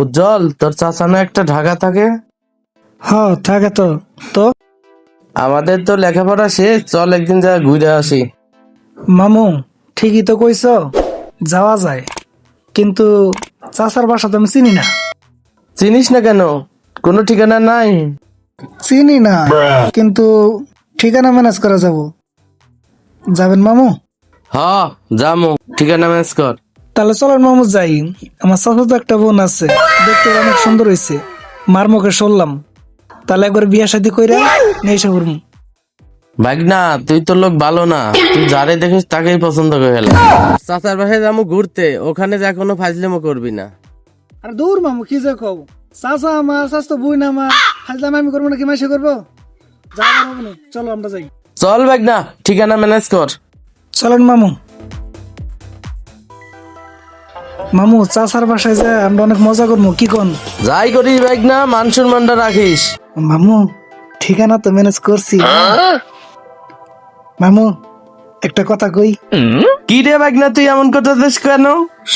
উজ্জ্বল, তোর চাচা না একটা ঢাকা থাকে? হ্যাঁ থাকে তো। তো আমাদের তো লেখাপড়া শেষ, চল একদিন যা ঘুরে আসি। মামু ঠিকই তো কইছ, যাওয়া যায়, কিন্তু চাচার বাসা তো আমি চিনি না। চিনিস না কেন? কোনো ঠিকানা নাই? চিনি না, কিন্তু ঠিকানা ম্যানেজ করা যাব। যাবেন মামু? হ, যামু, ঠিকানা ম্যাচ কর। তাহলে চলেন মামু যাই। আমার চাচা তো একটা বোন আছে, দেখতে অনেক সুন্দর হয়েছে, মার মুখে শুনলাম। তাহলে একবার বিয়া শাদী কইরা নিয়ে এসে করবো। ভাগনা, তুই তো লোক ভালো না, তুই যারে দেখিস তাকেই পছন্দ করে ফেলে। চাচার বাসায় যাবো ঘুরতে, ওখানে যা কোনো ফাজলেমো করবি না। আর দূর মামু, কি যে কও, চাচা আমার চাচা তো বই না আমার, হাজলাম আমি করবো নাকি মাসে করবো? যাবো না, চলো আমরা যাই। চল ভাগনা, ঠিকানা ম্যানেজ কর। চলেন মামু। মামু চাচার বাসায় যায় আমরা অনেক মজা করবো, কি কোন? যাই করিস ভাগনা, মান সম্মানটা রাখিস। মামু ঠিকানা তো ম্যানেজ করছি। মামু একটা কথা কই। কি রে ভাগনা, তুই এমন কথা দিস কেন?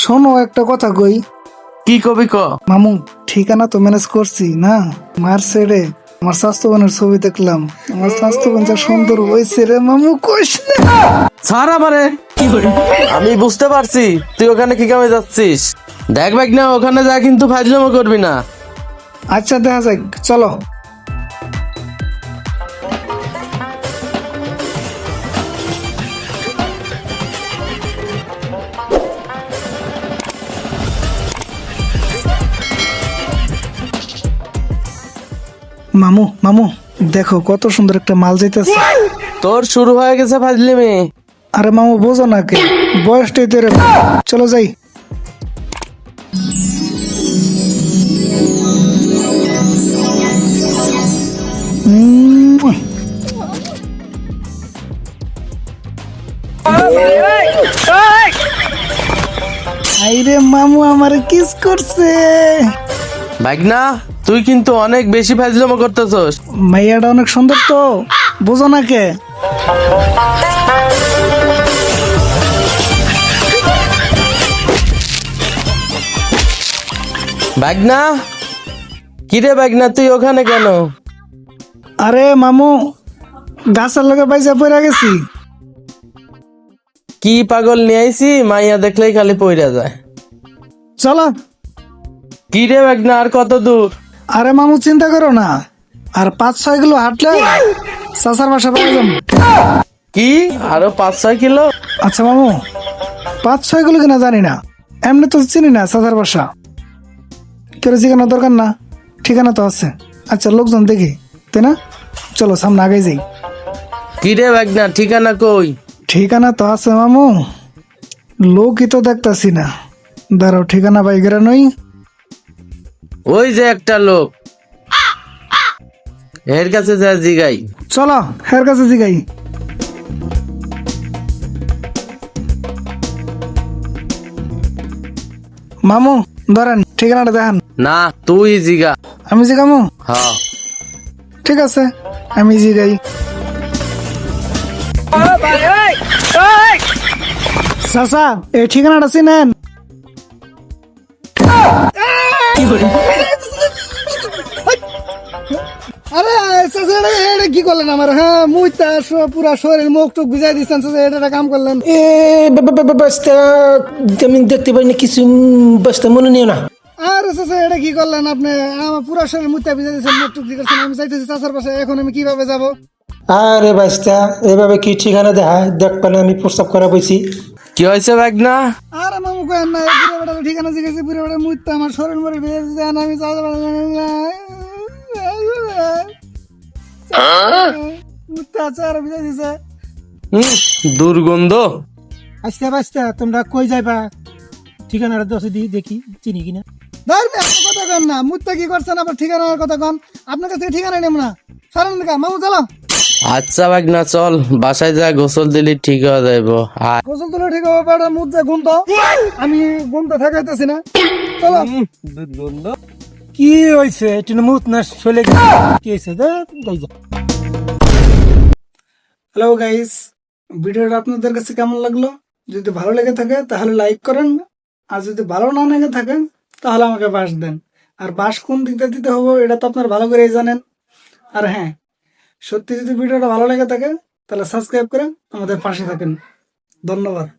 শোনো একটা কথা কই। কি কবি ক। মামু ঠিকানা তো ম্যানেজ করছি না, মার ছেড়ে আমার স্বাস্থ্য বোনের ছবি দেখলাম, আমার স্বাস্থ্য বোন যা সুন্দর হয়েছে রে মামু, কইস না। ছাড় আমারে। আমি বুঝতে পারছি তুই ওখানে কি কামে যাচ্ছিস। দেখ ভাগনা, ওখানে যা কিন্তু ফাজলেমো করবি না। আচ্ছা দেখা যাক, চলো। মামু মামু দেখো কত সুন্দর একটা মাল যাইতেছে। তোর শুরু হয়ে গেছে ফাজলিমি। আরে মামু বোঝো না কে, বয়সটাই তো এরকম। চলো যাই। আইরে মামু আমার কিস করছে। ভাগনা, তুই কিন্তু অনেক বেশি ফাজলামো করতেছস। মাইয়াটা অনেক সুন্দর তো, বোঝো না কে? ভাগনা, কিরে ভাগনা, তুই ওখানে কেন? আরে মামু গাছের লগে বাইজা পড়ে গেছি। কি পাগল নিয়ে আইছি, মাইয়া দেখলেই খালি পইরা যায়। চলো। কিরে ভাগনা, আর কত দূর? আরে মামু চিন্তা করো না, আর 5-6 কিলো হাঁটলে চাচার বাসা পাওয়া যাবো। কি আরো 5-6 কিলো? আচ্ছা মামু 5-6 কিলো কিনা জানি না, এমনি তো চিনি না চাচার বাসা। কেউ ঠিকানা দরকার না, ঠিকানা তো আছে। আচ্ছা লোকজন দেখি, তাই না? চলো সামনে আগে যাই। কিরে ভাগনা, ঠিকানা কই? ঠিকানা তো আছে মামু, লোকই তো দেখতাছি না। দাঁড়াও, ঠিকানা বাইকেরা নই। ওই যে একটা লোক, এর কাছে যা জিগাই। চলো হের কাছে জিগাই। মামু ধরেন ঠিকানাটা দেখান। না, তুই জিগা। আমি জিগামু? হ্যাঁ। ঠিক আছে, আমি জিগাই। চাচা এই ঠিকানাটা চিনেন? আরে চাচা এটা কি করলেন আমার? হ্যাঁ মুইতা পুরা শরীর মুখ টুক ভিজাই দিচ্ছেন চাচা, এটা কাম করলেন। বাস্তা আমি দেখতে পাইনি কিছু, বাস্তা মনে নিও না। আরে চাচা এটা কি করলেন আপনি? আমার পুরা শরীর মুইতা ভিজাই দিচ্ছেন, মুখ টুক দিচ্ছেন। আমি চাইতেছি চাচার পাশে, এখন আমি কিভাবে যাব? আরে বাস্তা এভাবে কি ঠিকানা দেখায়? দেখ পানে আমি প্রস্তাব করা বইছি। কি হয়েছে ভাগনা? আরে মামু কেন না, পুরো বেটার ঠিকানা জিজ্ঞেসি, পুরো বেটার মুইতা আমার শরীর মরে ভিজে দিচ্ছেন। আমি চাচা মুইতা চার ভিজাই দিছে। দুর্গন্ধ। আচ্ছা বাস্তা তোমরা কই যাইবা? ঠিকানাটা দশ দেখি চিনি কিনা। ধরবে আপনি কথা কন না, মুইতা কি করছেন আবার ঠিকানার কথা কন? আপনার কাছে ঠিকানা নেব না, সারান দেখা। মামু চলো। আচ্ছা ভাগনা চল, বাসায় যা গোসল দিলি ঠিক হয়ে যাইব। আর গোসল তুলে ঠিক হবে, বেটা মুখ যা গুন্ত, আমি গুনতে থাকাইতেছি না। চলো। দুর্গন্ধ। কি হয়েছে? একটু মুত না চলে কি হয়েছে? হ্যালো গাইস, ভিডিওটা আপনাদের কাছে কেমন লাগলো? যদি ভালো লেগে থাকে তাহলে লাইক করেন, আর যদি ভালো না লেগে থাকে তাহলে আমাকে বাস দেন। আর বাস কোন দিকটা দিতে হবে এটা তো আপনার ভালো করেই জানেন। আর হ্যাঁ, সত্যি যদি ভিডিওটা ভালো লেগে থাকে তাহলে সাবস্ক্রাইব করে আমাদের পাশে থাকেন। ধন্যবাদ।